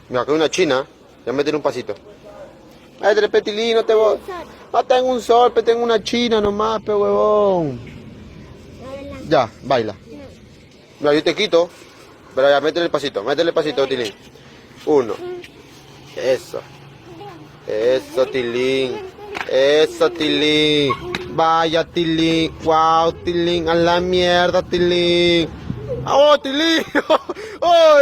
Mira, que hay una china. Ya métele un pasito. Métele, Petilín, no te voy. No tengo un sol, pero tengo una china nomás, pe huevón. Ya, baila. Mira, yo te quito. Pero ya, métele el pasito, Tilín. Uno. Eso. Eso, Tilín. Eso, Tilín. Vaya, Tilín. Wow, Tilín. A la mierda, Tilín. ¡Oh, Tilín! ¡Oh!